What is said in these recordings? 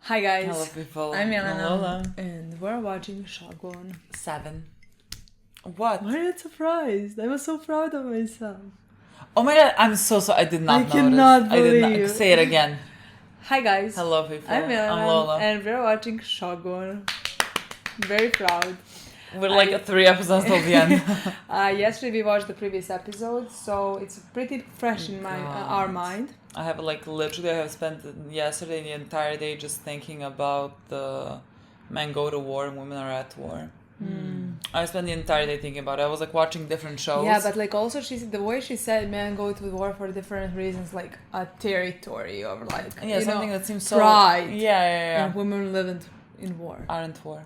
Hi guys. Hello people. I'm Milena. Lola. And we're watching Shogun. 7. What? Why are you surprised? I was so proud of myself. Oh my god, I'm so sorry. I did not notice. Cannot I did believe. not. Say it again. Hi guys. Hello people. I'm Milena. I'm Lola. And we're watching Shogun. Very proud. We're like 3 episodes till the end. Yesterday we watched the previous episode, so it's pretty fresh in our mind. I have spent yesterday the entire day just thinking about the men go to war and women are at war. I spent the entire day thinking about it. I was like watching different shows. Yeah, but like also the way she said men go to war for different reasons, like a territory or like something that seems so pride. Yeah. And women live in war. Aren't war.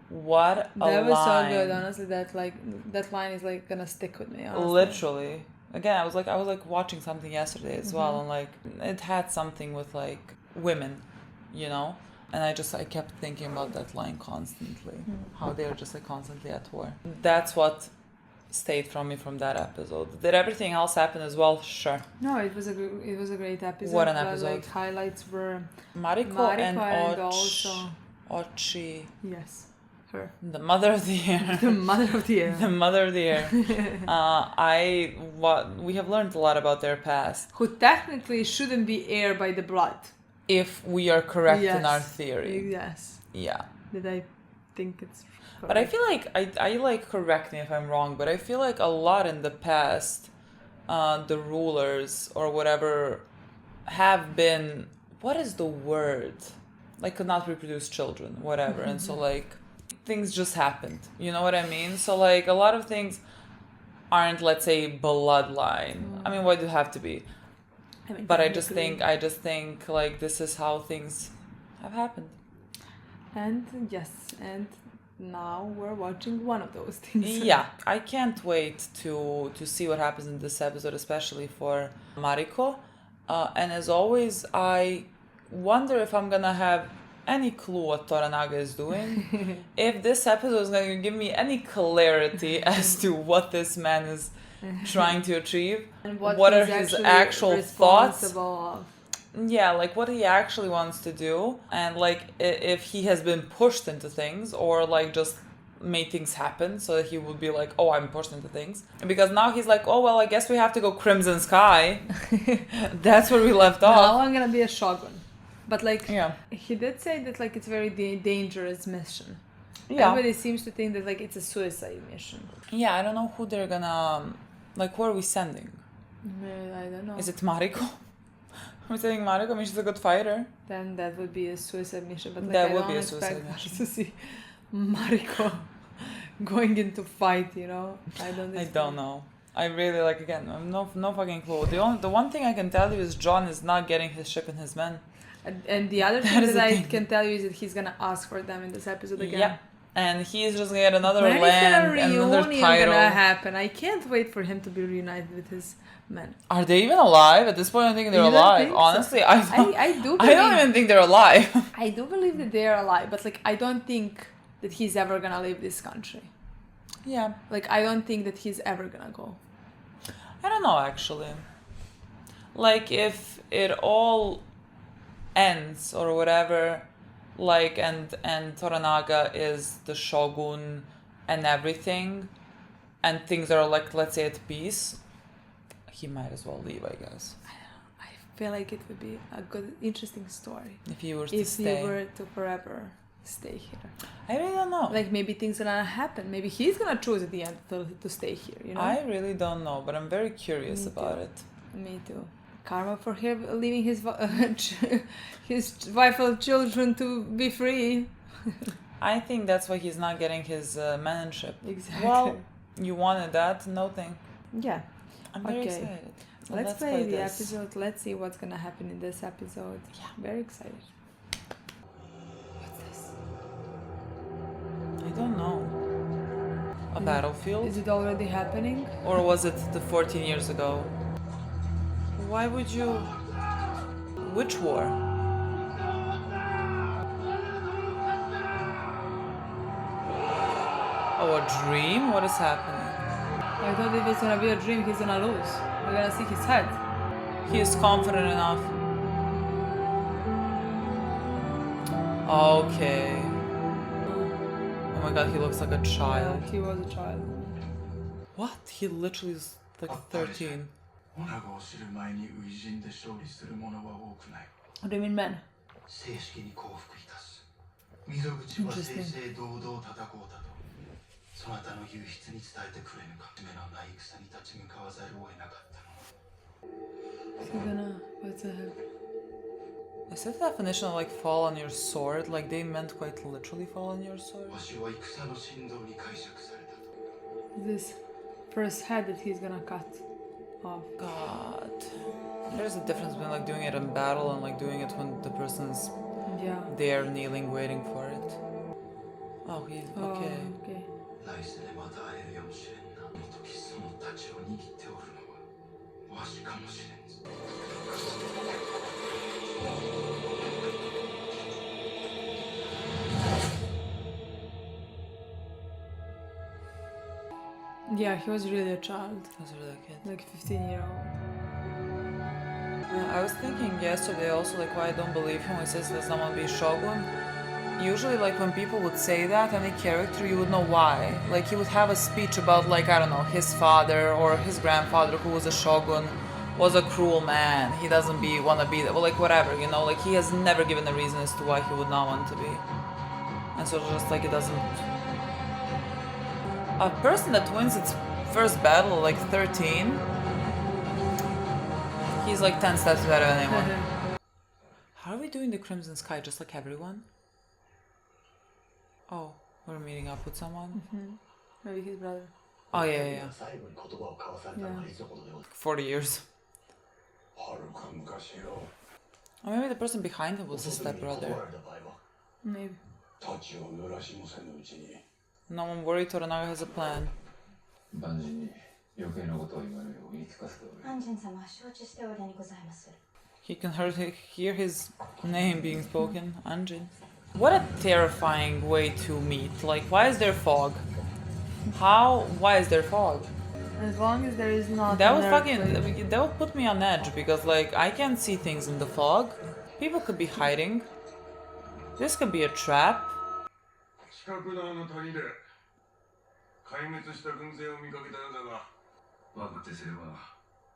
What a line. That was so good, honestly. That line is like gonna stick with me. Honestly. Literally. Again, I was like watching something yesterday as well, and like it had something with like women, you know, and I kept thinking about that line constantly, how they're just like constantly at war. That's what stayed from me from that episode. Did everything else happen as well? Sure. No, it was a great episode. What an episode! Like highlights were Mariko and also Ochi. Yes. Her. The mother of the year. The mother of the year. The mother of the year. We have learned a lot about their past. Who technically shouldn't be heir by the blood. If we are correct in our theory. Yes. Yeah. Did I think it's correct? But I feel like, I like, correct me if I'm wrong, but I feel like a lot in the past, the rulers or whatever have been, what is the word? Like could not reproduce children, whatever. And so like, things just happened. You know what I mean? So like a lot of things aren't, let's say, bloodline. I mean, why do it have to be? But I just think like this is how things have happened. And yes, and now we're watching one of those things. Yeah, I can't wait to see what happens in this episode, especially for Mariko. And as always, I wonder if I'm gonna have any clue what Toranaga is doing. If this episode is going to give me any clarity as to what this man is trying to achieve, and what are his actual thoughts. Of. Yeah, like what he actually wants to do, and like if he has been pushed into things or like just made things happen so that he would be like, oh, I'm pushed into things. Because now he's like, oh, well, I guess we have to go Crimson Sky. That's where we left off. Now I'm going to be a shogun. But like, yeah. He did say that like it's a very dangerous mission. Yeah. Everybody seems to think that like it's a suicide mission. Yeah, I don't know who they're gonna, like, who are we sending? I don't know. Is it Mariko? We're sending Mariko. I mean, she's a good fighter. Then that would be a suicide mission. But like, that I would don't be a suicide mission. To see Mariko going into fight, you know. I don't know. I really like, again, no fucking clue. The one thing I can tell you is John is not getting his ship and his men. And the other thing that I can tell you is that he's gonna ask for them in this episode again. Yeah, and he's just gonna get another when land, is another title. Gonna happen? I can't wait for him to be reunited with his men. Are they even alive? At this point, I think they're alive. Think Honestly, so? I do. I don't even think they're alive. I do believe that they are alive, but like I don't think that he's ever gonna leave this country. Yeah. Like I don't think that he's ever gonna go. I don't know actually. Like if it all ends or whatever, like and Toranaga is the shogun and everything, and things are like, let's say, at peace, he might as well leave, I guess. I don't know. I feel like it would be a good, interesting story if he were to stay. If he were to forever stay here. I really don't know. Like maybe things are gonna happen. Maybe he's gonna choose at the end to stay here. You know. I really don't know, but I'm very curious about it. Me too. Karma for him leaving his wife and children to be free. I think that's why he's not getting his manship. Exactly. Well, you wanted that, no thing. Yeah. I'm very excited. So let's play the episode. Let's see what's gonna happen in this episode. Yeah. Very excited. What's this? I don't know. A battlefield? Is it already happening? Or was it the 14 years ago? Why would you... Which war? Oh, a dream? What is happening? I thought if it's gonna be a dream, he's gonna lose. We're gonna see his head. He is confident enough. Okay. Oh my god, he looks like a child. Yeah, he was a child. What? He literally is like 13. What do you mean men? Interesting. そなたの言う筆に伝えてくれぬか。目のない戦に立ち向かわざるを得なかったの。 What the heck? Is that the definition of like fall on your sword? Like they meant quite literally fall on your sword? わしは戦の神道に解釈されたと。 This first head that he's gonna cut off. God. There's a difference between like doing it in battle and like doing it when the person's Yeah. there kneeling waiting for it. Oh, he's okay. Oh, okay. 来世でまた会えるやもしれんな。あの時その太刀を握っておるのはわしかもしれんぞ。 Yeah, he was really a child. That's really a kid. Like 15-year-old. I was thinking yesterday also like why I don't believe him when he says that someone be Shogun. Usually like when people would say that, any character, you would know why. Like he would have a speech about like, I don't know, his father or his grandfather who was a shogun was a cruel man. He doesn't wanna be that. Well, like whatever, you know, like he has never given a reason as to why he would not want to be. And so just like it doesn't... A person that wins its first battle at like 13, he's like 10 steps better than anyone. How are we doing the Crimson Sky? Just like everyone? Oh, we're meeting up with someone? Maybe his brother. Oh, yeah. 40 years. Or maybe the person behind him was his stepbrother. Maybe. No one worried, Toranaga has a plan. He can hear his name being spoken. Anjin. What a terrifying way to meet. Like, why is there fog? Why is there fog? As long as there is not... That would put me on edge, because like, I can't see things in the fog. People could be hiding. This could be a trap. 近くのあの谷で壊滅した軍勢を見かけたようだが、我が手勢は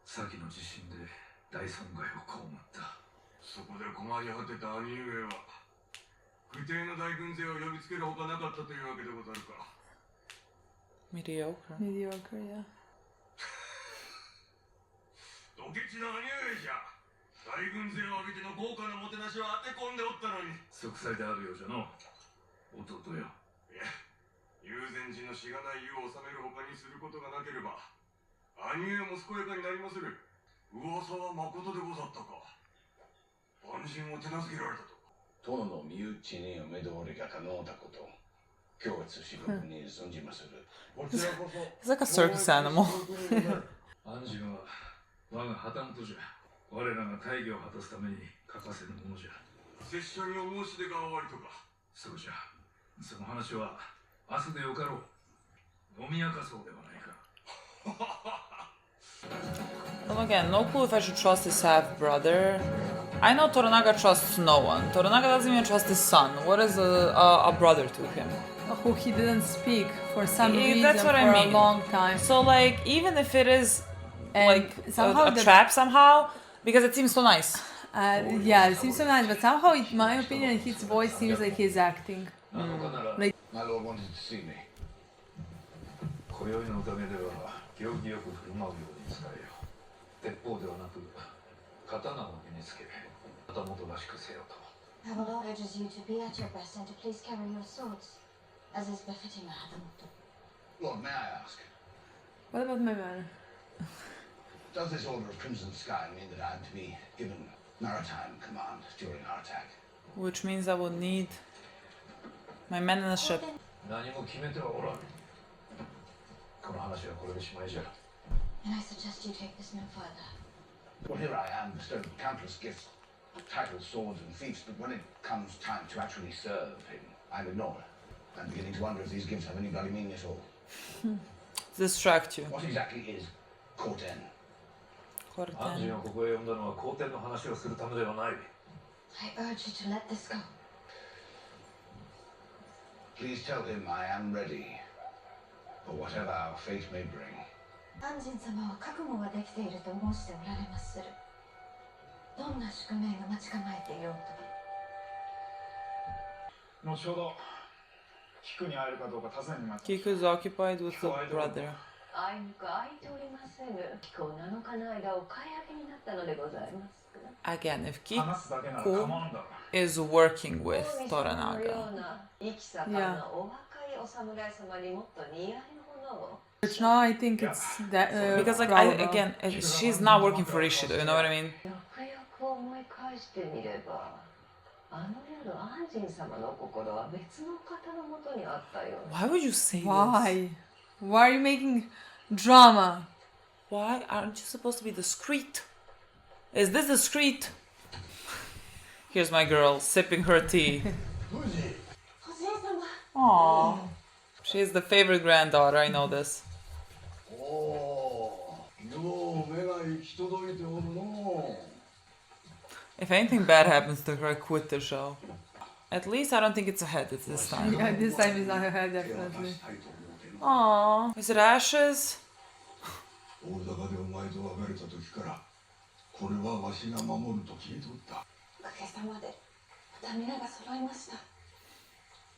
先の地震で大損害を被った。そこで困り果てた兄上は不定の大軍勢を呼びつけるほかなかったというわけでござるか。Mediocre. Mediocre, yeah. ドケチな兄上じゃ。大軍勢を挙げての豪華なもてなしを当て込んでおったのに。息災であるようじゃの。弟よ。いや、友禅寺のしがない湯を治めるほかにすることがなければ、兄上も健やかになりまする。噂はまことでござったか。万人を手なずけられたと。殿の身内にお目通りが可能だこと、今日しごくに存じまする。こちらこそ。He's like a circus animal. 安心は我が破綻とじゃ。我らが大義を果たすために欠かせぬものじゃ。拙者にお申し出が終わりとか。そうじゃ。その話は明日でよかろう。飲み明かそうではないか。Well, again, no clue if I should trust his half-brother. I know Toranaga trusts no one. Toranaga doesn't even trust his son. What is a brother to him? Who he didn't speak for some reason That's what for I mean. a long time. So, like, even if it is And like somehow a trap somehow, because it seems so nice. Yeah, it seems so nice, but somehow, in my opinion, his voice seems like he's acting. Like, My lord wanted to see me. 今宵の宴では行儀よく振る舞うように使えよ。鉄砲ではなく刀を身につけ、旗本らしくせよと。Our lord urges you to be at your best and to please carry your swords, as is befitting a hadamoto. Lord, may I ask, what about my man? does this order of Crimson Sky mean that I am to be given maritime command during our attack? Which means I will need my men in the ship. 何も決めてはおらん。この話はこれでしまいじゃ。 And I suggest you take this no further. Well, here I am, bestowed with countless gifts, titles, swords, and feats, but when it comes time to actually serve him, I'm ignored. I'm beginning to wonder if these gifts have any bloody meaning at all. Distract you. What exactly is Corten? 安心をここへ呼んだのは皇天の話をするためではない。I urge you to let this go. Please tell him I am ready for whatever our fate may bring. 安心様は覚悟ができていると申しておられまする。どんな宿命が待ち構えていようと。後ほどキクに会えるかどうか尋ねに待って Kiku's occupied with the brother. あいにく空いておりませぬ。貴公7日の間お買い上げになったのでございます。Again, if 話すだけなら Kiku 構わんだろ is working with このよ Toranaga, うな生き盛りなお若いお侍様にもっと似合いのものを。 Which now I think it's that because like Raoul. again, she's not working for Ishido. You know what I mean? よくよく思い返してみれば、あの夜安心様の心は別の方のもとにあったような。 Why would you say this? Why? Why are you making drama? Why aren't you supposed to be discreet? Is this discreet? Here's my girl sipping her tea. おじい様。 Aww. She's the favorite granddaughter, I know this. おお、よう目が行き届いておるの。 If anything bad happens to her, I quit the show. At least I don't think it's a head, it's this time. Yeah, this time is not her definitely. Aww. Is it ashes? 大坂でお前と別れた時からこれはわしが守ると聞いとった。おかげさまでまた皆が揃いました。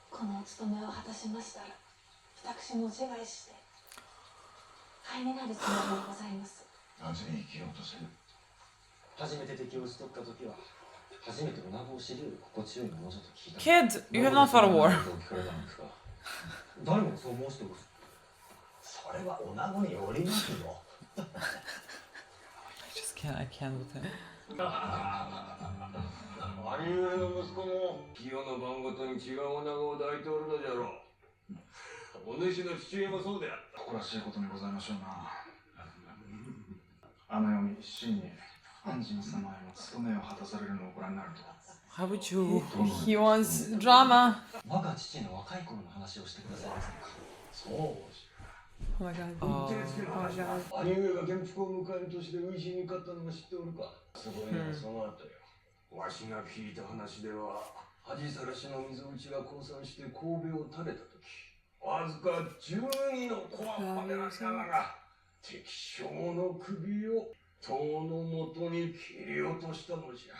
このお務めを果たしましたら私も自害して灰になるつもりでございます。なぜ生きようとせぬ。初めて敵を討ち取った時は初めて女子を知る心地よいものだと聞いた。 Kid, you have not fought a war. 聞かれたんですが、誰もそう申しておる。それは女子におりますよ。I can't with him. 兄上の息子も清の番ごとに違う女子を抱いておるのじゃろう。お主の父親もそうであった。誇らしいことにございましょうな。あの世に真に安心様への務めを果たされるのをご覧になると。 How would you? He wants drama. 我が父の若い頃の話をしてくださいませんか。そうじ Oh my god. Oh. Oh my god. 兄上が元服を迎える年で初陣に勝ったのを知っておるか。すごいのはその後よ。わしが聞いた話では、恥さらしの水内が降参して神戸を垂れた時、わずか12の子ははめられながら、敵将の首を塔の元に切り落としたのじゃ。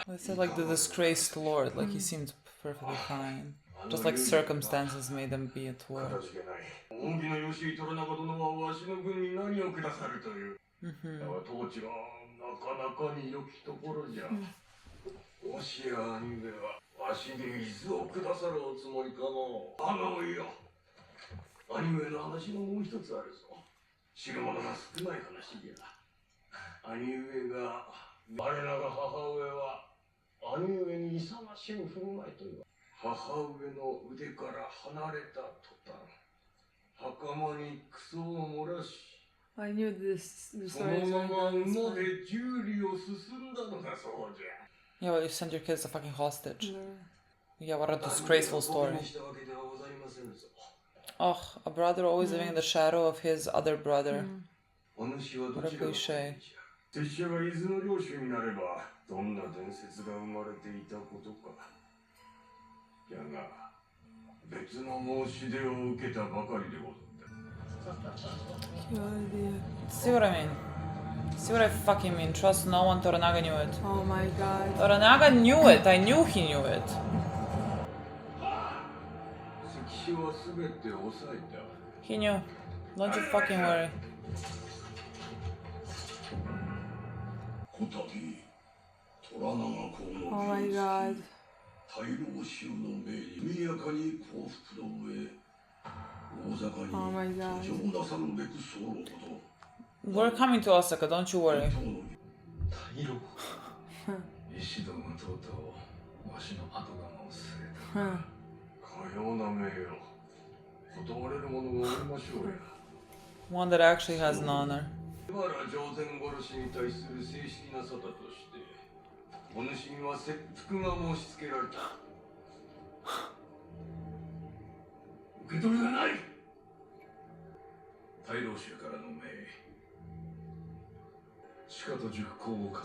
They said like the disgraced lord, like he seemed perfectly fine. Just like circumstances made him be at war. かたじけない。恩義の吉井虎長殿はわしの軍に何をくださるという。だが統治はなかなかに良きところじゃ。もしや兄上はわしに伊豆をくださるおつもりかの。あのいよ。兄上の話ももう一つあるぞ。知る者が少ない話じゃ。兄上が我らが母上は兄上に勇ましい振る舞いという。母上の腕から離れた途端、袴にクソを漏らし、 I knew this そ story の was まま going to be 馬 this で十里を進んだのだそうじゃ。 Yeah, well, you send your kids a fucking hostage. fun. Yeah, what a disgraceful story. したわけではございませんぞ。 Oh, a brother always living in the shadow of his other brother. お主はどちらが What a cliche. 拙者が伊豆の領主になれば、どんな伝説が生まれていたことか。やが、別の申し出を受けたばかりでござった。 See what I mean? See what I fucking mean? Trust no one, Toranaga knew it. Oh my god. Toranaga knew it! I knew he knew it! 関所はすべて抑えた。 He knew. Don't you fucking worry. こたび虎長公 Oh の my god. 大老衆の命に速やかに降伏の上大坂に Oh my god. 途上なさるべく候ほど We're coming to Osaka, don't you worry. 大老。石戸がとうとうわしの後釜を据えた。 Huh. かような名誉断れる者がおりましょうや。 One that actually has an honor. しばら上前殺しに対する正式な沙汰としてお主には切腹が申し付けられた。受け取りがない。大老衆からの命、しかと熟考を重ね、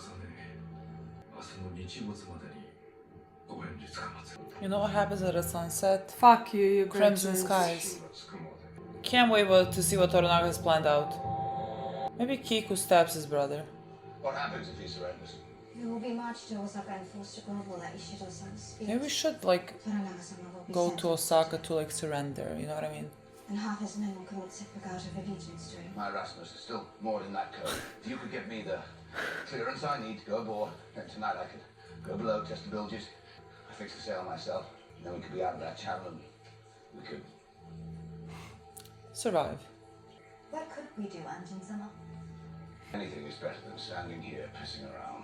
明日の日没までに You know what happens at a sunset? Fuck you, you Crimson bitches. skies. Can't wait to see what Toranaga has planned out. Maybe Kiku stabs his brother. What happens if he surrenders? You will be marched to Osaka and forced to grovel at Ishido-san's speech. Maybe we should like Toranaga-sama will be go sent to Osaka to like surrender, you know what I mean? and half his men will commit seppuku out of allegiance to him. My Rasmus is still moored in that cove. If you could get me the clearance I need to go aboard, then tonight I could go below, test the bilges, fix the sail myself, and then we could be out of that channel and we could... Survive. What could we do, Anjin-sama? Anything is better than standing here pissing around.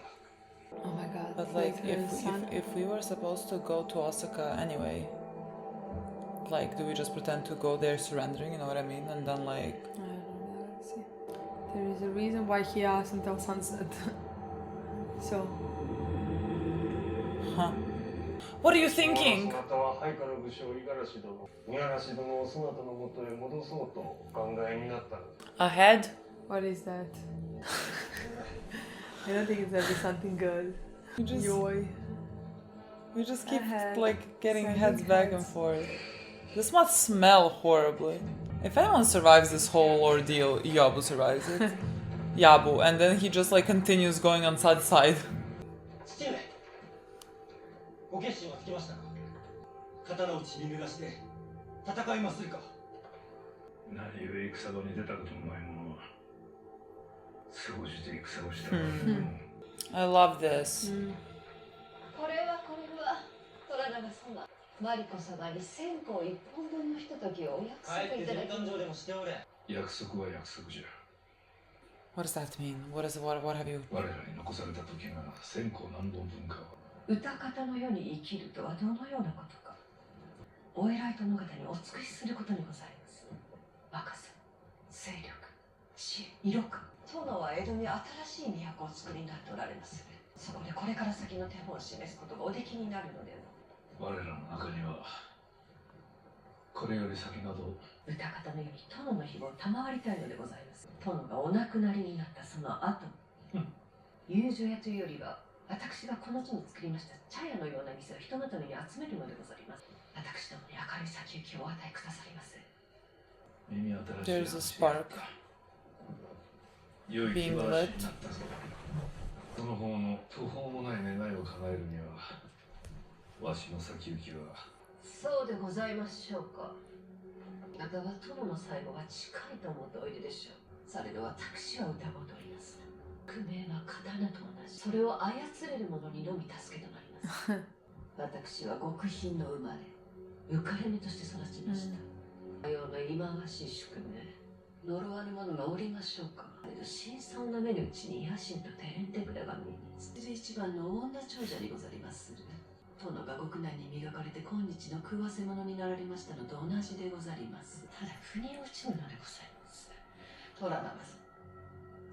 Oh my god. But like Later, son. if we were supposed to go to Osaka anyway, like do we just pretend to go there surrendering, you know what I mean? And then like I don't know. Let's see. There is a reason why he asked until sunset. So. huh. What are you thinking? 姿は配下の武将五十嵐殿五十嵐殿をそなたのもとへ戻そうとお考えになったのです Ahead? What is that? I don't think it's gonna be something good. We just Yoy. we just keep Ahead. like getting Sending heads back and heads. forth. This must smell horribly. If anyone survives this whole ordeal, Yabu survives it. Yabu, and then he just like continues going on side to side. 父上ご決心はつきましたか。刀を血に濡らして戦いまするか。何故戦場に出たことのない者は総じて戦をした I love this. これは虎長様マリコ様に線香一本分のひとときをお約束いただき上でもしておれ。約束は約束じゃ What does that mean? What have you? 我らに残された時が線香何本分かは歌方の世に生きるとはどのようなことか。お偉い殿方にお尽くしすることにございます。若さ、勢力、知恵、色感。殿は江戸に新しい都を作りになっておられます。そこでこれから先の手本を示すことがおできになるのでは。我らの中にはこれより先など歌方のように殿の日を賜りたいのでございます。殿がお亡くなりになったその後、友情屋というよりは私がこの地に作りました茶屋のような店を人のために集めるのでございます。私どもに明るい先行きをお与えくださります。耳新しい There's a spark 良い気 being 晴 lit. らしになったぞその方の途方もない願いを叶えるにはわしの先行きはそうでございましょうか。あなたは殿の最後が近いと思っておいででしょう。されど私は疑うております。工名は刀と同じ。それを操れる者にのみ助けとなります。私は極貧の生まれ、浮かれ目として育ちました。かような忌まわしい宿命、呪わぬ者がおりましょうか。けど辛酸な目のうちに野心とテレンテクラが身につい一番の女長者にござりまする。殿が極難に磨かれて今日の食わせ者になられましたのと同じでござります。ただ腑に落ちぬのでございます。虎長さん、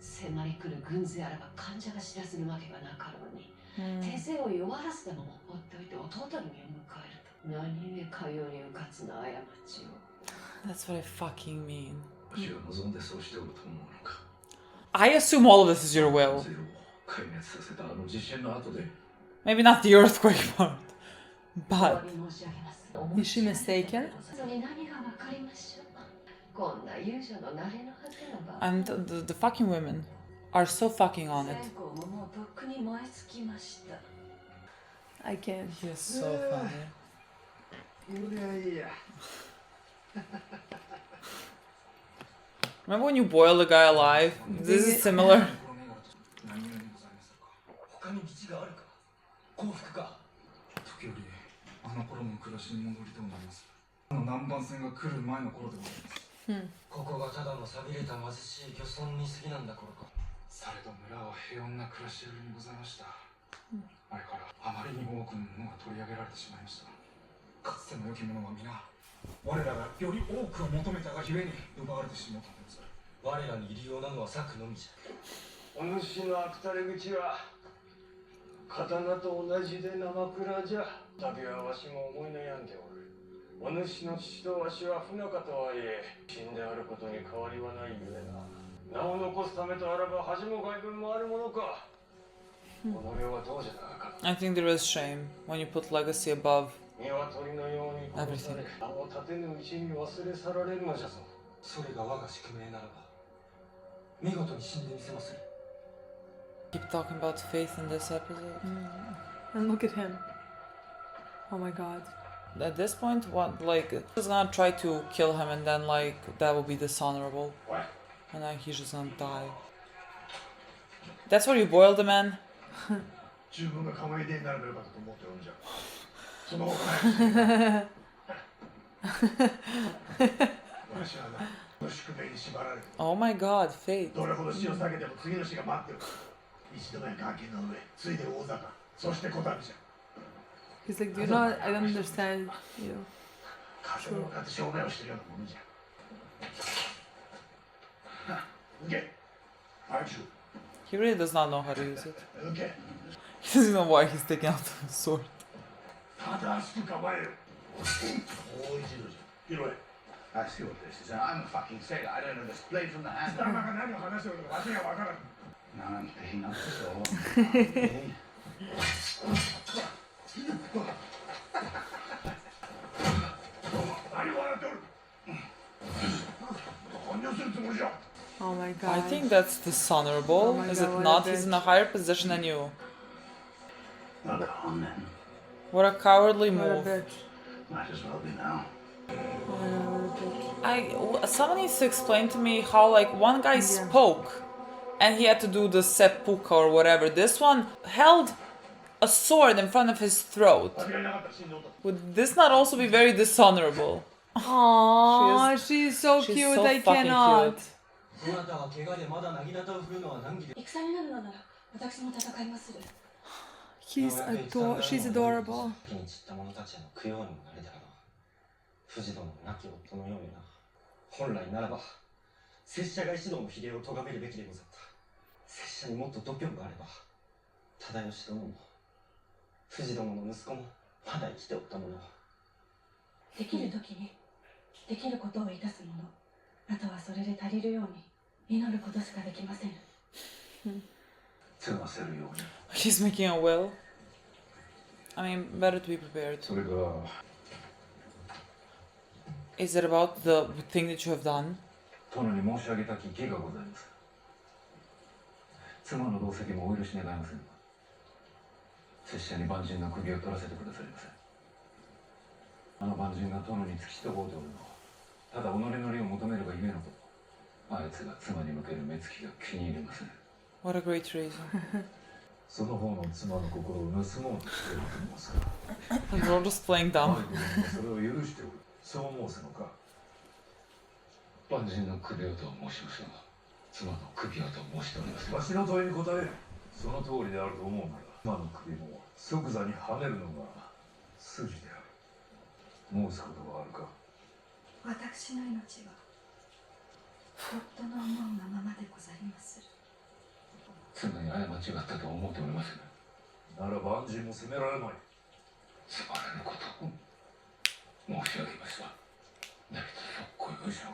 迫り来る軍勢あらば患者が知らせるわけがなかろうに、手勢を弱らすでも放っておいて弟に身を迎えると。何故かようにうかつな過ちを。That's what I fucking mean. 私は望んでそうしておると思うのか I assume all of this is your will. ゼロを壊滅させたあの地震の後で Maybe not the earthquake part. お But 詫び申し上げます。 Is she mistaken? それに何がわかりましょう。こんな遊女の慣れの果ての場。 and the fucking women are so fucking on it. 線香ももうとっくに燃え尽きました。 I can't. He is so funny. いやいや Remember when you boiled a guy alive? This is similar. 何故にございますか。他に道があるか。幸福か。時折あの頃の暮らしに戻りとうなります。あの南蛮船が来る前の頃でございます。ここがただの寂れた貧しい漁村に過ぎなんだ頃か。されど村は平穏な暮らしぶりにございました。あれからあまりにも多くのものが取り上げられてしまいました。かつての良き者は皆我らがより多くを求めたがゆえに奪われてしまったのです。我らに入り用なのは策のみじゃ。お主の悪たれ口は刀と同じで生倉じゃ旅はわしも思い悩んでおるお主の父とわしは不仲とはいえ死んであることに変わりはないゆえな名を残すためとあらば恥も外聞もあるものか I think there is shame when you put legacy above everything. それが我が宿命ならば見事に死んでみせまする Keep talking about faith in this episode. And look at him. Oh my god. At this point, what, like, he's gonna try to kill him and then, like, that will be dishonorable. And then he's just gonna die. That's where you boil the man? 自分が釜入れになればよかったと思ってるんじゃその方が私はなこの宿命に縛られて Oh my god, fate. どれほど死を避けても次の死が待ってる一度目は崖の上ついで大坂そして小旅じゃ He's like, do you not, I don't understand you. 風に向かって証明をしてるようなものじゃ受け早くしろ He really does not know how to use it. 受け He doesn't know why he's taking out the sword. 正しく構えるもう一度じゃ拾え I see what this is. I'm a fucking sailor. I don't know this blade from the 貴 handle. 様が何を話してるのかわしがわからん なんてひなってそう。何を笑っておる何をするつもりじゃ Oh my god. I think that's dishonorable. Oh my Is god, it what a not? He's in a bitch. higher position than you. Look on then. What a cowardly What a move. bitch. Might as well be now. Oh my god, what a bitch. Someone needs to explain to me how, like, one guy spoke and he had to do the seppuku or whatever. This one held a sword in front of his throat. 間違いなかった死んでおった Would this not also be very dishonorable? Aww, she's so she's cute, so I fucking cannot. cute. そなたは怪我でまだなぎなたを振るのは難儀で戦になるのなら私も戦いまする She's adorable. 気に散った者たちへの供養にもなれたらな藤殿の亡き夫のようにな本来ならば拙者が一同のひげを咎めるべきでござった拙者にもっと度胸があれば忠義殿も藤殿の息子もまだ生きておったものできる時にできることをいたすものあとはそれで足りるように祈ることしかできません継がせるように He's making a will. I mean, better to be prepared. それが Is it about the thing that you have done? 殿に申し上げたき儀がございます。妻の同席もお許し願いませんが、拙者に万人の首を取らせてくださいませ。あの万人が殿に付き人ぼうておるのは、ただ己の利を求めれば夢のこと。あいつが妻に向ける目つきが気に入りません。What a great reason. その方の妻の心を盗もうとしていると言いますか We're all just playing あ dumb. いつもそれを許しておるそう申すのか万人の首をと申しましたが、妻の首をと申しております。わしの問いに答えその通りであると思うなら妻の首も即座に跳ねるのが筋である申すことはあるか私の命は夫の思うがままでございまする妻に過ちがあったと思っておりません。なら万人も責められまいつまらぬことを申し上げました。何とぞご容赦を。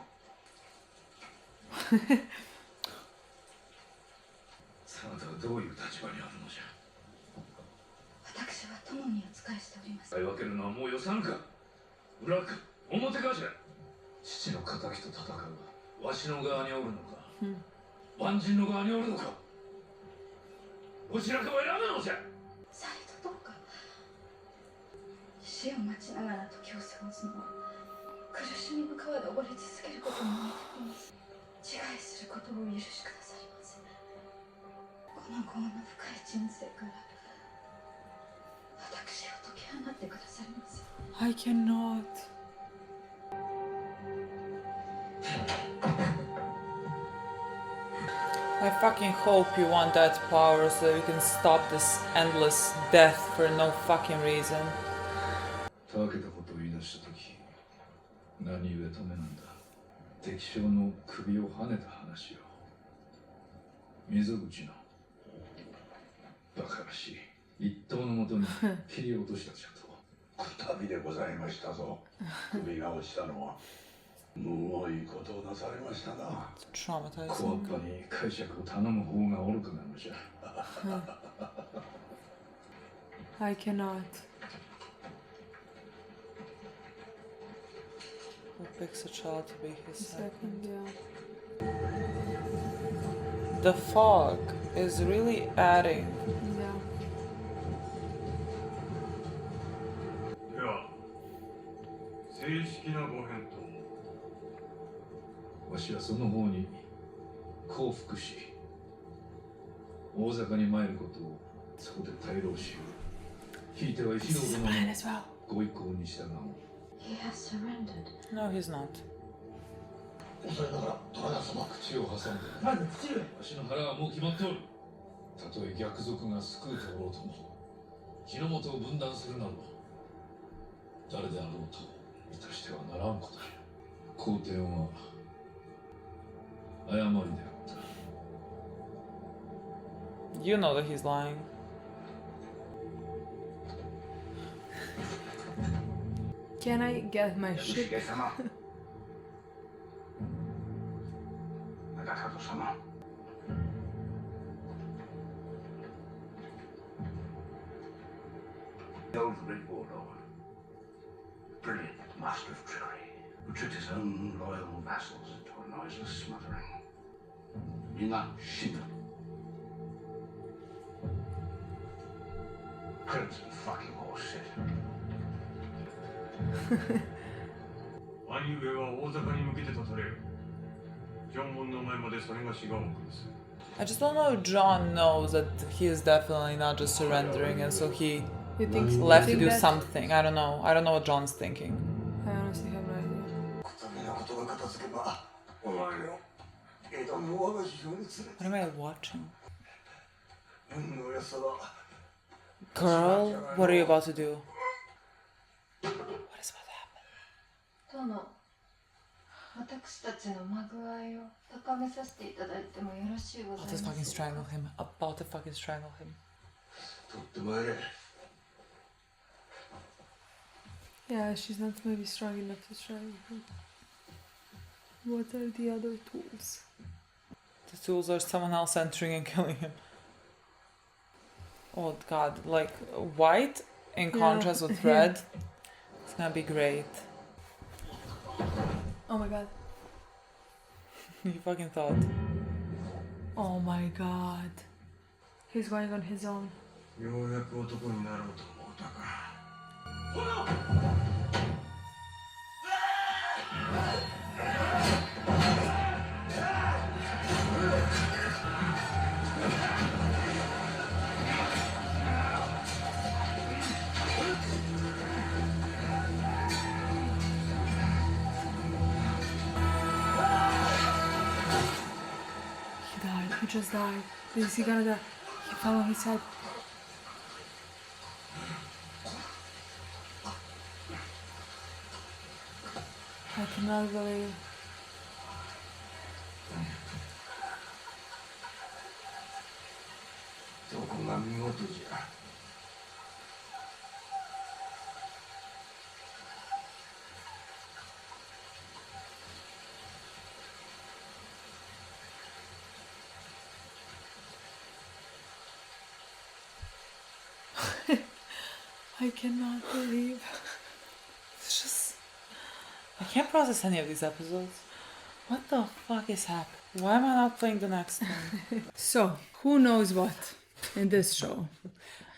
そなたはどういう立場にあるのじゃ私は友にお仕えしております使い分けるのはもうよさんか裏か表かじゃ父の敵と戦うわしの側におるのか、万人の側におるのかどちらかを選ぶのじゃされどどうか死を待ちながら時を過ごすのは苦しみの川で溺れ続けることになっています自害することをお許しくださいませこの業の深い人生から私を解き放ってくださいませ I cannot. I fucking hope you want that power so that we can stop this endless death for no fucking reason. たわけたことを言い出したとき何故止めなんだ敵将の首を跳ねた話よ溝口のバカらしい一刀のもとに切り落としたじゃとこたびでございましたぞ首が落ちたのはむごいことをなされましたな It's 小っ traumatizing. ぱに解釈を頼む方が愚かなのじゃ I cannot. Who picks a child to be his second? Yeah. The fog is really adding. Yeah. では正式なご返答。わしはその方に降伏し、大坂に参ることをそこで退労しよう。ひいては石堂殿の Mine as well. ご意向に従おう。 He has surrendered. No, he's not. それだから虎田様。口を挟んで。なんで父上。わしの腹はもう決まっておる。たとえ逆賊が救うておろうとも、日の本を分断するなど、誰であろうと致してはならんことだ。皇帝は誤りであった。 You know that he's lying. Can I get my ship? 重様。中門様。The old Great Warlord, brilliant master of trickery, who tricked his own loyal vassals into a noiseless smothering. Milena Shiva. Crimson fucking horse shit. 兄上は大阪に向けて立たれる。ジョン門の前までそれがしがおくです。 I just don't know if John knows that he is definitely not just surrendering, and so he You think left to think do that- something. I don't know. I don't know what John's thinking. I honestly have no idea. ことみのことが片付けば、お前の江戸の我が城に連れて What am I watching? 運の良さは Girl, what are you about to do? What is about to happen? 殿、私たちのまぐわいを高めさせていただいてもよろしいござい About ま to fucking すか。 strangle him. About to fucking strangle him. 取ってまいれ。 Yeah, she's not maybe strong enough to try. What are the other tools? The tools are someone else entering and killing him. Oh god, like white in Yeah. contrast with red. It's gonna be great. Oh my god. You fucking thought. Oh my god. He's going on his own. ようやく男になろうと思うたか。 He died. He just died. Is he gonna die? He fell on his head. I cannot believe. どこが見事じゃ。I cannot believe. It's just. I can't process any of these episodes. What the fuck is happening? Why am I not playing the next one? So, who knows what in this show?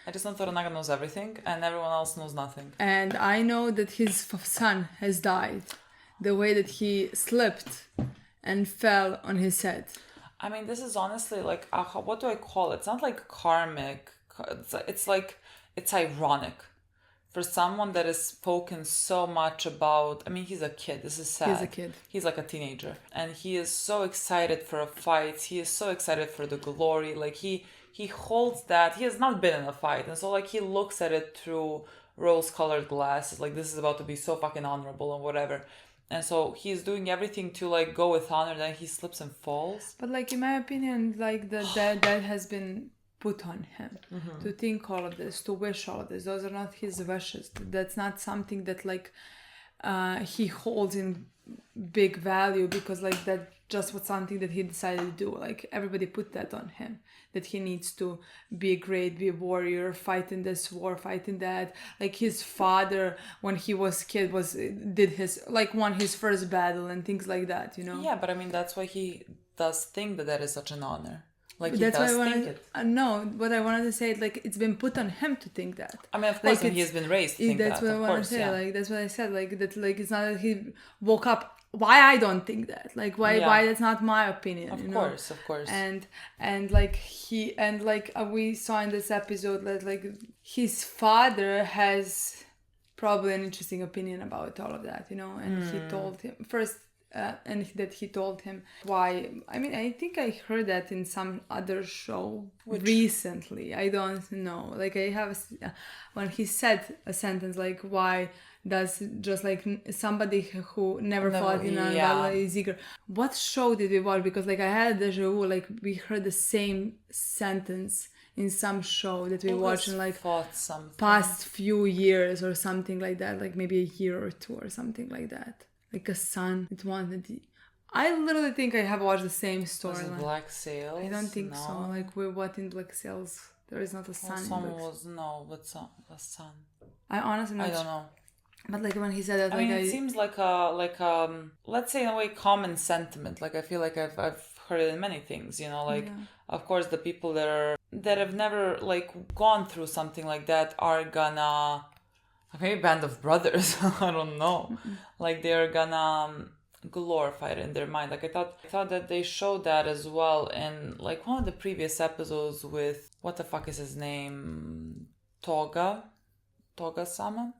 I just know Toranaga knows everything and everyone else knows nothing. And I know that his son has died. The way that he slipped and fell on his head. I mean, this is honestly like, what do I call it? It's not like karmic. It's like, it's ironic. For someone that has spoken so much about, I mean, he's a kid. This is sad. He's a kid. He's like a teenager. And he is so excited for a fight. He is so excited for the glory. Like, he holds that. He has not been in a fight. And so, like, he looks at it through rose-colored glasses. Like, this is about to be so fucking honorable and whatever. And so he's doing everything to, like, go with honor. Then he slips and falls. But, like, in my opinion, like, that has been put on him to think all of this, to wish all of this. Those are not his wishes. That's not something that, like, he holds in big value, because like that just was something that he decided to do. Like everybody put that on him, that he needs to be great, be a warrior, fight in this war, fight in that. Like his father, when he was kid, won his first battle and things like that, you know. Yeah, but I mean that's why he does think that is such an honor. Like But he that's does why I think wanted, it. no, what I wanted to say, like it's been put on him to think that. I mean, of course, Like, and he has been raised to think that's that. what I Of want to course, say. yeah. Like that's what I said. Like that. Like it's not that he woke up. Why I don't think that? Like why? Yeah. Why that's not my opinion? Of you course, know? of course. And like we saw in this episode that like his father has probably an interesting opinion about all of that, you know. And he told him first. And that he told him why. I mean, I think I heard that in some other show recently. I don't know. Like I have when he said a sentence like, "Why does just like somebody who never fought in a battle is eager?" What show did we watch? Because like I had a deja vu. Like we heard the same sentence in some show that we watched in like past few years or something like that. Like maybe a year or two or something like that. Like a son, it wanted. I literally think I have watched the same story. Black Sails? I don't think so. Like what in Black Sails? There is not a son. Someone was a son. I honestly I don't know. But like when he said that, I mean, it seems like let's say in a way common sentiment. Like I feel like I've heard it in many things. You know, like of course the people that have never like gone through something like that are gonna. Maybe Band of Brothers, I don't know. Like they're gonna glorify it in their mind. Like I thought that they showed that as well in like one of the previous episodes with what the fuck is his name? Toga-sama?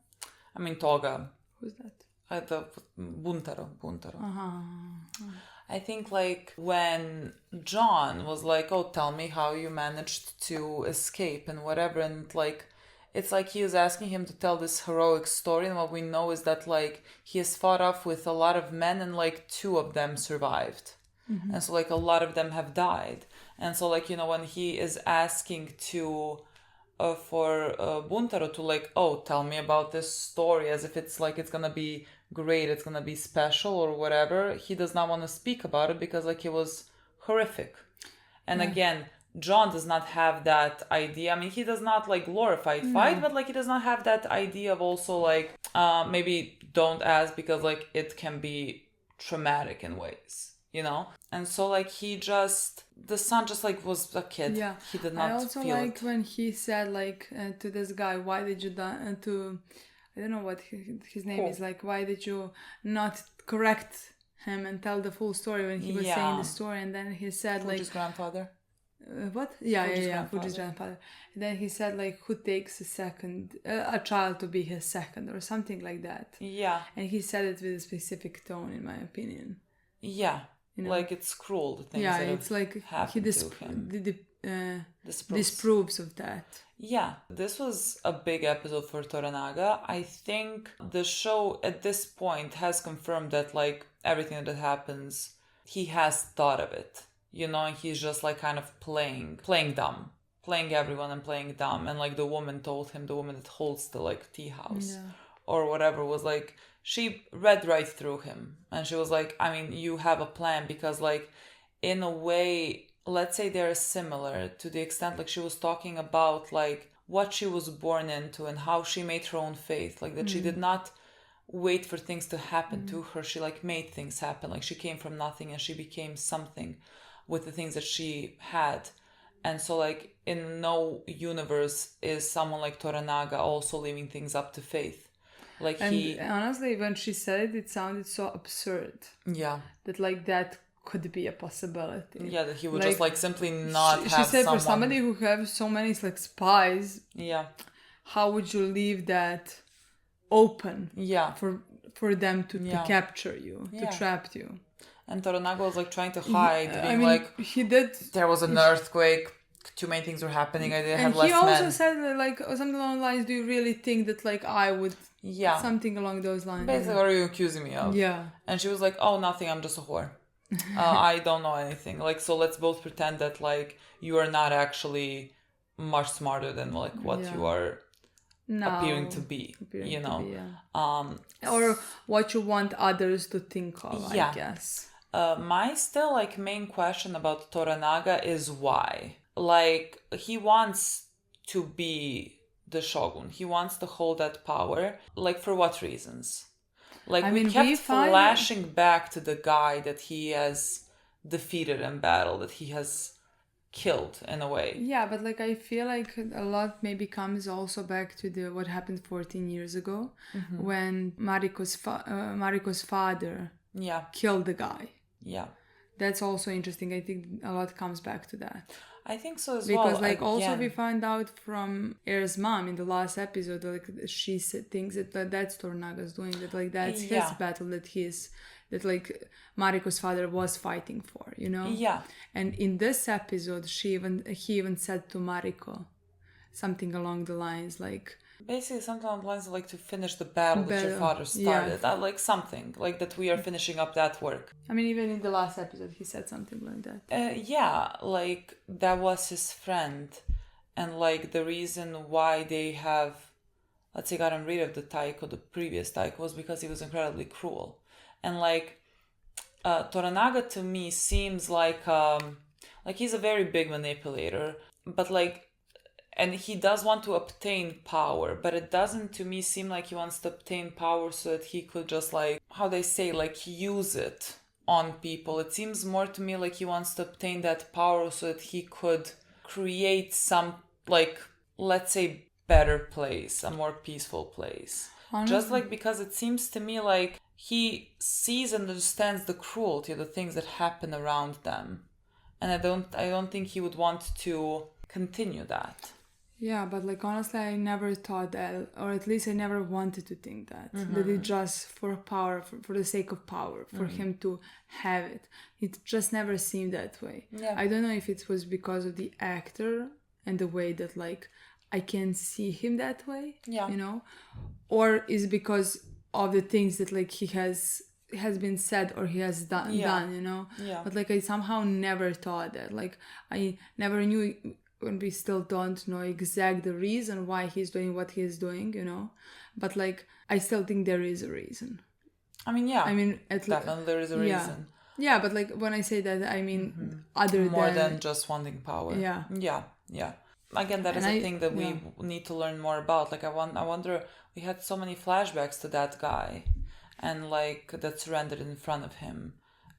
I mean Toga. Who's that? The Buntaro. I think like when John was like, "Oh, tell me how you managed to escape and whatever," and like. It's like he is asking him to tell this heroic story, and what we know is that like he has fought off with a lot of men, and like 2 of them survived, and so like a lot of them have died, and so like you know when he is asking to for Buntaro to like, "Oh, tell me about this story," as if it's like it's gonna be great, it's gonna be special or whatever, he does not want to speak about it because like it was horrific, and again. John does not have that idea. I mean, he does not like glorify fight, but like he does not have that idea of also like maybe don't ask because like it can be traumatic in ways, you know. And so like the son just like was a kid. Yeah, he did not. I also feel like it. when he said like to this guy, "Why did you to?" I don't know what his name is. Like, why did you not correct him and tell the full story when he was saying the story? And then he said like, his grandfather. What? Yeah. Fuji's grandfather. And then he said like, who takes a child to be his second or something like that. Yeah. And he said it with a specific tone, in my opinion. Yeah. You know? Like it's cruel the things that it's like he disproves of that. Yeah, this was a big episode for Toranaga. I think the show at this point has confirmed that like everything that happens, he has thought of it. You know, and he's just like kind of playing dumb, playing everyone and playing dumb. And like the woman told him, the woman that holds the like tea house or whatever was like, she read right through him. And she was like, I mean, you have a plan because like in a way, let's say they're similar to the extent like she was talking about like what she was born into and how she made her own faith. Like that she did not wait for things to happen to her. She like made things happen. Like she came from nothing and she became something with the things that she had. And so like in no universe is someone like Toranaga also leaving things up to faith. Like honestly, when she said it sounded so absurd. Yeah. That like that could be a possibility. Yeah, that he would like, just like simply not have She said someone... for somebody who have so many like spies, how would you leave that open for them to capture you, to trap you? And Toranaga was like trying to hide, being like, he did. There was an earthquake. Too many things were happening. I didn't have less men. And he also said like something along the lines. Do you really think that like I would? Yeah. Something along those lines. Basically, what are you accusing me of? Yeah. And she was like, "Oh, nothing. I'm just a whore. I don't know anything. Like, so let's both pretend that like you are not actually much smarter than like what you are appearing to be, appearing you to know. be, yeah. Or what you want others to think of, Yeah. I guess. My still like main question about Toranaga is why. Like, he wants to be the shogun. He wants to hold that power. Like, for what reasons? Like, I we mean, kept we find- flashing back to the guy that he has defeated in battle, that he has killed in a way. Yeah, but like I feel like a lot maybe comes also back to the what happened 14 years ago when Mariko's father Yeah, killed the guy. yeah. That's also interesting. I think a lot comes back to that. I think so as Because well. like also Again. we found out from Air's mom in the last episode, like she thinks that that's Toranaga's doing, that like that's his Yeah. battle, that like Mariko's father was fighting for, you know. Yeah. And in this episode, he even said to Mariko something along the lines like, Basically, something along the lines of like to finish the battle that your Battle, father yeah. started. Like something like that we are finishing up that work. I mean, even in the last episode, he said something like that. Yeah, like that was his friend, and like the reason why they have, let's say, gotten rid of the Taiko, the previous Taiko, was because he was incredibly cruel, and like Toranaga to me seems like he's a very big manipulator, but like. And he does want to obtain power, but it doesn't to me seem like he wants to obtain power so that he could just like, how they say, like use it on people. It seems more to me like he wants to obtain that power so that he could create some, like, let's say, better place, a more peaceful place. Honestly. Just like because it seems to me like he sees and understands the cruelty of the things that happen around them. And I don't think he would want to continue that. Yeah, but like honestly, I never thought that, or at least I never wanted to think that it's just for power, for the sake of power, for him to have it. It just never seemed that way. Yeah. I don't know if it was because of the actor and the way that like I can see him that way. Yeah. You know, or is because of the things that like he has been said or he has done. You know. Yeah. But like I somehow never thought that. Like I never knew. And we still don't know exact the reason why he's doing what he's doing, you know, but like I still think there is a reason. I mean, yeah. I mean, definitely there is a reason. Yeah, but like when I say that, I mean More than just wanting power. Yeah. Yeah. Again, that is a thing that we need to learn more about. Like I wonder, we had so many flashbacks to that guy, and like that surrendered in front of him,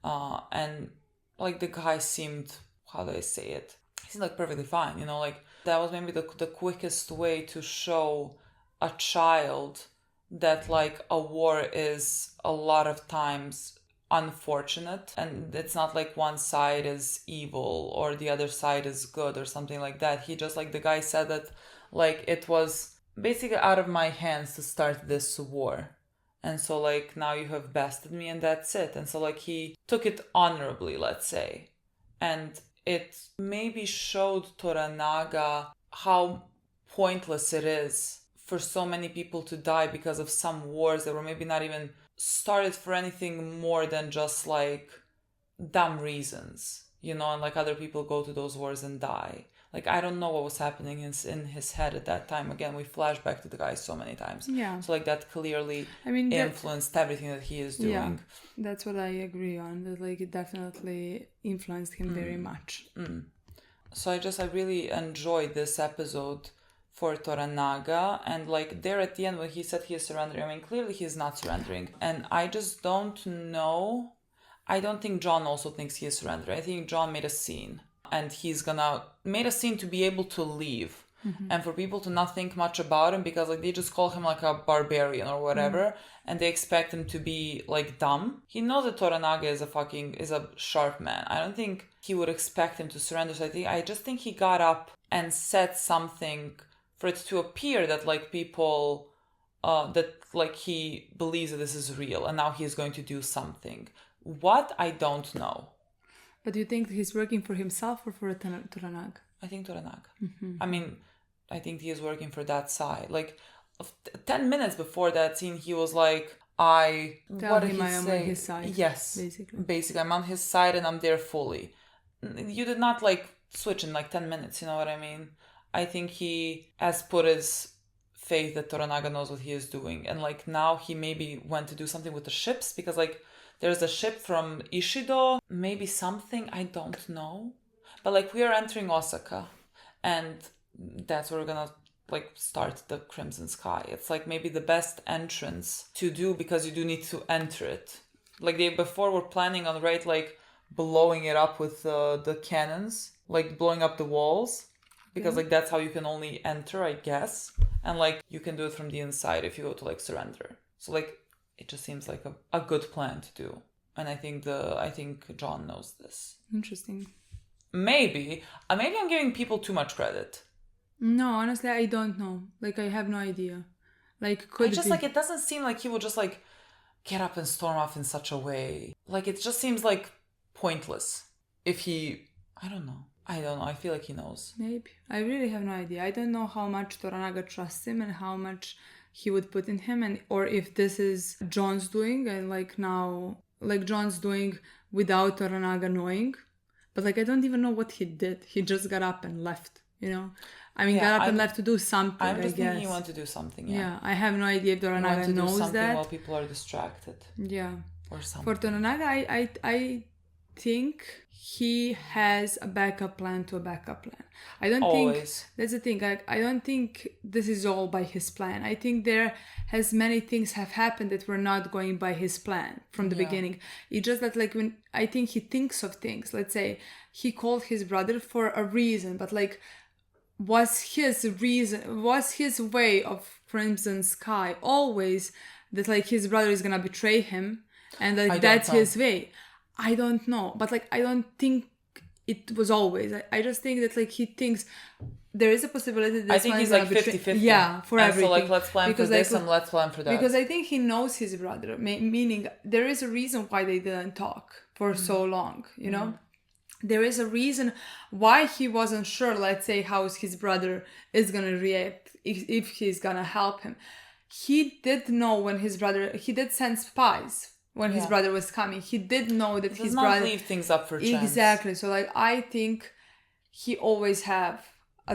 and like the guy seemed, how do I say it? He seemed like perfectly fine, you know, like that was maybe the quickest way to show a child that like a war is a lot of times unfortunate, and it's not like one side is evil or the other side is good or something like that. He just, like the guy said that like it was basically out of my hands to start this war, and so like now you have bested me and that's it. And so like he took it honorably, let's say, and it maybe showed Toranaga how pointless it is for so many people to die because of some wars that were maybe not even started for anything more than just like dumb reasons, you know, and like other people go to those wars and die. Like, I don't know what was happening in his head at that time. Again, we flash back to the guy so many times. Yeah. So like that clearly that influenced everything that he is doing. Yeah, that's what I agree on. That like it definitely influenced him very much. So I really enjoyed this episode for Toranaga, and like there at the end when he said he is surrendering, I mean clearly he is not surrendering, and I just don't know. I don't think John also thinks he is surrendering. I think John made a scene, and he's gonna made a scene to be able to leave. And for people to not think much about him because like they just call him like a barbarian or whatever, and they expect him to be like dumb. He knows that Toranaga is a sharp man. I don't think he would expect him to surrender. So I just think he got up and said something for it to appear that like people that like he believes that this is real, and now he's going to do something. What? I don't know. But do you think he's working for himself or for Toranaga? I think Toranaga. I mean, I think he is working for that side. Like 10 minutes before that scene, he was like, what did he I'm say? on his side. Yes, basically, I'm on his side and I'm there fully. You did not like switch in like 10 minutes. You know what I mean? I think he has put his faith that Toranaga knows what he is doing. And like now he maybe went to do something with the ships because like there's a ship from Ishido, maybe something, I don't know. But like we are entering Osaka and that's where we're gonna like start the Crimson Sky. It's like maybe the best entrance to do because you do need to enter it. Like they before were planning on like blowing it up with the cannons, like blowing up the walls. Because like that's how you can only enter, I guess. And like you can do it from the inside if you go to like surrender. So like it just seems like a good plan to do. And I think John knows this. Interesting. Maybe I'm giving people too much credit. No, honestly, I don't know. Like I have no idea. Like could be. Like it doesn't seem like he will just like get up and storm off in such a way. Like it just seems like pointless. If he, I don't know. I feel like he knows. Maybe. I really have no idea. I don't know how much Toranaga trusts him and how much he would put in him, and or if this is John's doing and like now like John's doing without Toranaga knowing. But like I don't even know what he did. He just got up and left, you know? I mean, got up and left to do something, I'm just thinking he wanted to do something, yeah. I have no idea if Toranaga knows do something that. While people are distracted. Yeah. Or something. For Toranaga, I think he has a backup plan to a backup plan. I don't think that's the thing. I don't think this is all by his plan. I think there has many things have happened that were not going by his plan from the beginning. It's just that like when I think he thinks of things, let's say he called his brother for a reason, but like was his way of Crimson Sky always that like his brother is gonna betray him and like that's his way? I don't know, but like I don't think it was always. I just think that like he thinks there is a possibility that I think he's like 50-50. Yeah, for everything. So like let's plan for this and let's plan for that. Because I think he knows his brother, meaning there is a reason why they didn't talk for so long, you know? There is a reason why he wasn't sure, let's say, how his brother is going to react, if he's going to help him. He did know when he did send spies when his brother was coming. He did know that his brother... leave things up for chance. Exactly. So like I think he always have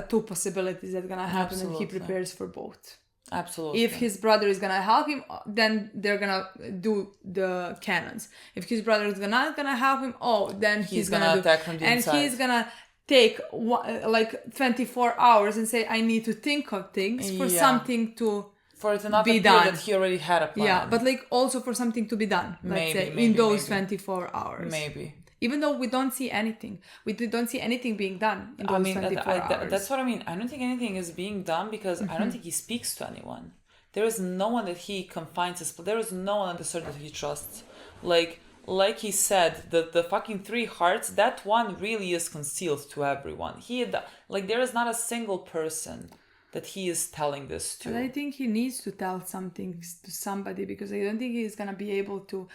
two possibilities that are going to happen. Absolutely. And he prepares for both. Absolutely. If his brother is gonna help him, then they're gonna do the cannons. If his brother is not gonna help him, then he's gonna attack from the inside. And he's gonna take like 24 hours and say, I need to think of things for something to for it to not be appear done. That he already had a plan. Yeah, but like also for something to be done. Let's say in those 24 hours. Maybe. Even though we don't see anything. We don't see anything being done in those 24 hours. That's what I mean. I don't think anything is being done because I don't think he speaks to anyone. There is no one that he confines his... There is no one on the sword that he trusts. Like he said, the fucking 3 hearts, that one really is concealed to everyone. There is not a single person that he is telling this to. But I think he needs to tell something to somebody because I don't think he's going to be able to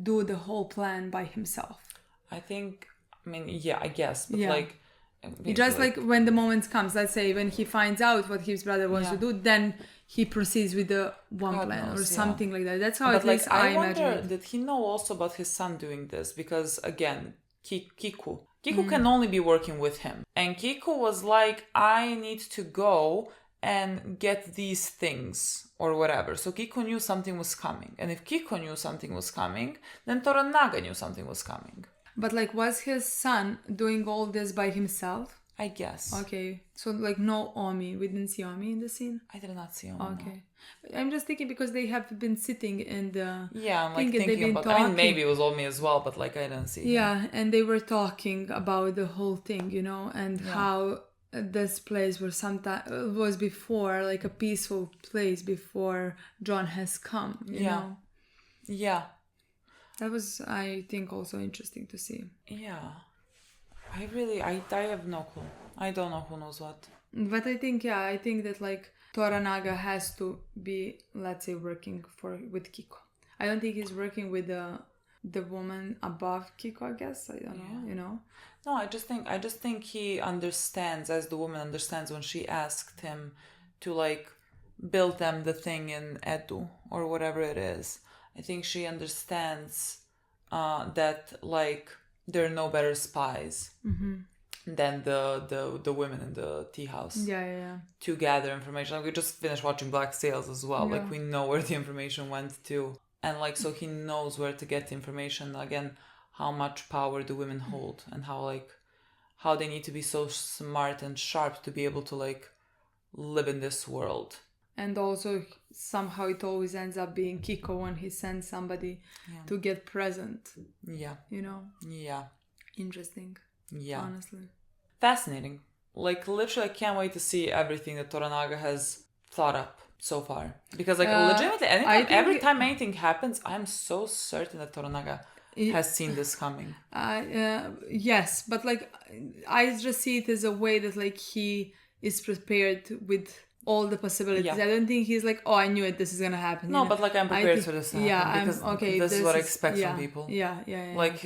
do the whole plan by himself. I guess, but just like when the moment comes, let's say when he finds out what his brother wants to do, then he proceeds with the one plan or something like that. That's how at least I imagine. I wonder, did he know also about his son doing this? Because again, Kiku can only be working with him. And Kiku was like, I need to go and get these things or whatever. So Kiku knew something was coming. And if Kiku knew something was coming, then Toranaga knew something was coming. But like, was his son doing all this by himself? I guess. Okay. So like no Omi. We didn't see Omi in the scene? I did not see Omi. Okay. No. I'm just thinking because they have been sitting in the... Yeah, I'm like thinking about... Talking. I mean, maybe it was Omi as well, but like I didn't see him. And they were talking about the whole thing, you know, and how this place was before, like a peaceful place before John has come, you know? Yeah. That was, I think, also interesting to see. Yeah. I have no clue. I don't know who knows what. But I think that like Toranaga has to be, let's say, working with Kiko. I don't think he's working with the woman above Kiko, I guess. I don't know, you know? No, I just think he understands, as the woman understands when she asked him to like build them the thing in Edu or whatever it is. I think she understands that like there are no better spies than the women in the tea house Yeah. to gather information. Like, we just finished watching Black Sails as well. Yeah. Like, we know where the information went to. And like, so he knows where to get the information. Again, how much power the women hold and how they need to be so smart and sharp to be able to like live in this world. And also somehow it always ends up being Kiko when he sends somebody to get present. Yeah. You know? Yeah. Interesting. Yeah. Honestly. Fascinating. Like, literally, I can't wait to see everything that Toranaga has thought up so far. Because, like, legitimately, every time anything happens, I'm so certain that Toranaga has seen this coming. Yes, but, like, I just see it as a way that, like, he is prepared with all the possibilities. Yeah. I don't think he's like, oh, I knew it, this is gonna happen. No, but like, I'm prepared for this to happen because okay, this is what I expect from people. Yeah. Like,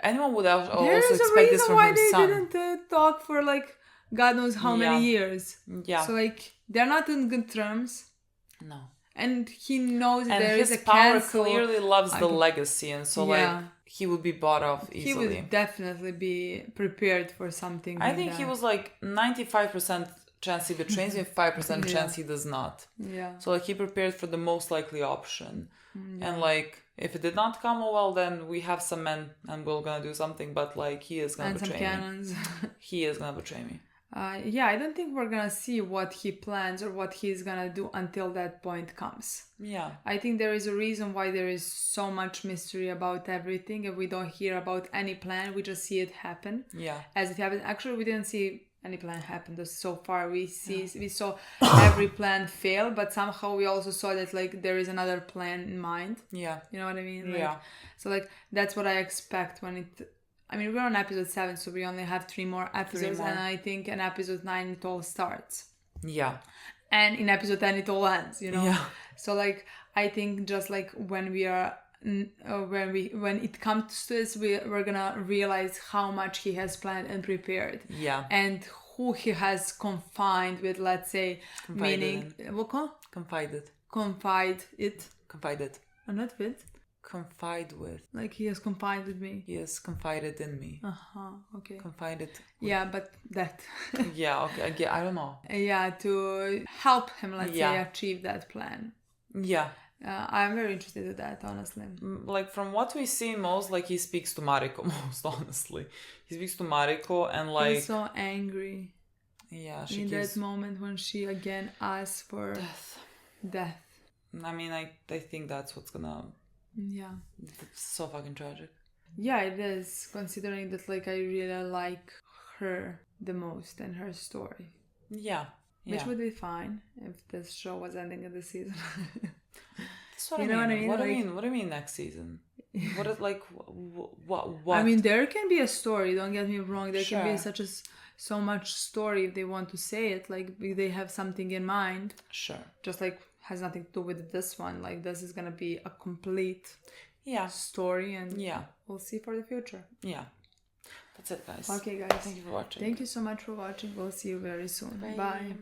anyone would also There's expect this from why his they son. didn't talk for like God knows how many years. Yeah. So like they're not in good terms. No. And he knows and there is a his power cancel. Clearly loves the legacy, and so like he would be bought off easily. He would definitely be prepared for something. I think he was like 95% chance he betrays him, 5% chance he does not. Yeah. So like he prepared for the most likely option. And like if it did not come, oh well, then we have some men and we're gonna do something. But like he is gonna betray me. And some cannons. He is gonna betray me. I don't think we're gonna see what he plans or what he's gonna do until that point comes. Yeah. I think there is a reason why there is so much mystery about everything and we don't hear about any plan. We just see it happen. Yeah. As it happens. Actually, we didn't see any plan happen so far. We saw every plan fail, but somehow we also saw that like there is another plan in mind. Yeah. You know what I mean? Like, yeah. So like that's what I expect when it. I mean, we're on episode 7, so we only have 3 more episodes, and I think in episode 9 it all starts. Yeah. And in episode 10 it all ends. You know. Yeah. So like I think just like when we are. When it comes to this, we're gonna realize how much he has planned and prepared. Yeah. And who he has confined with, let's say, Confided Confide. Or not with. Confide with. Like he has confided me. He has confided in me. Okay. Confided. Yeah, but that. Yeah. Okay. I don't know. Yeah, to help him, let's say, achieve that plan. Yeah. I'm very interested in that, honestly. Like from what we see most, like he speaks to Mariko most, honestly. He speaks to Mariko and like... He's so angry. Yeah, she that moment when she again asks for... Death. I mean, I think that's what's gonna... Yeah. It's so fucking tragic. Yeah, it is. Considering that like I really like her the most and her story. Yeah. Which would be fine if this show was ending in the season. That's what I mean. What do you mean next season? What is like what? I mean, there can be a story. Don't get me wrong. There Sure. can be so much story if they want to say it. Like they have something in mind. Sure. Just like has nothing to do with this one. Like this is gonna be a complete story, and we'll see for the future. Yeah. That's it, guys. Okay, guys. Thank you for watching. Thank you so much for watching. We'll see you very soon. Bye.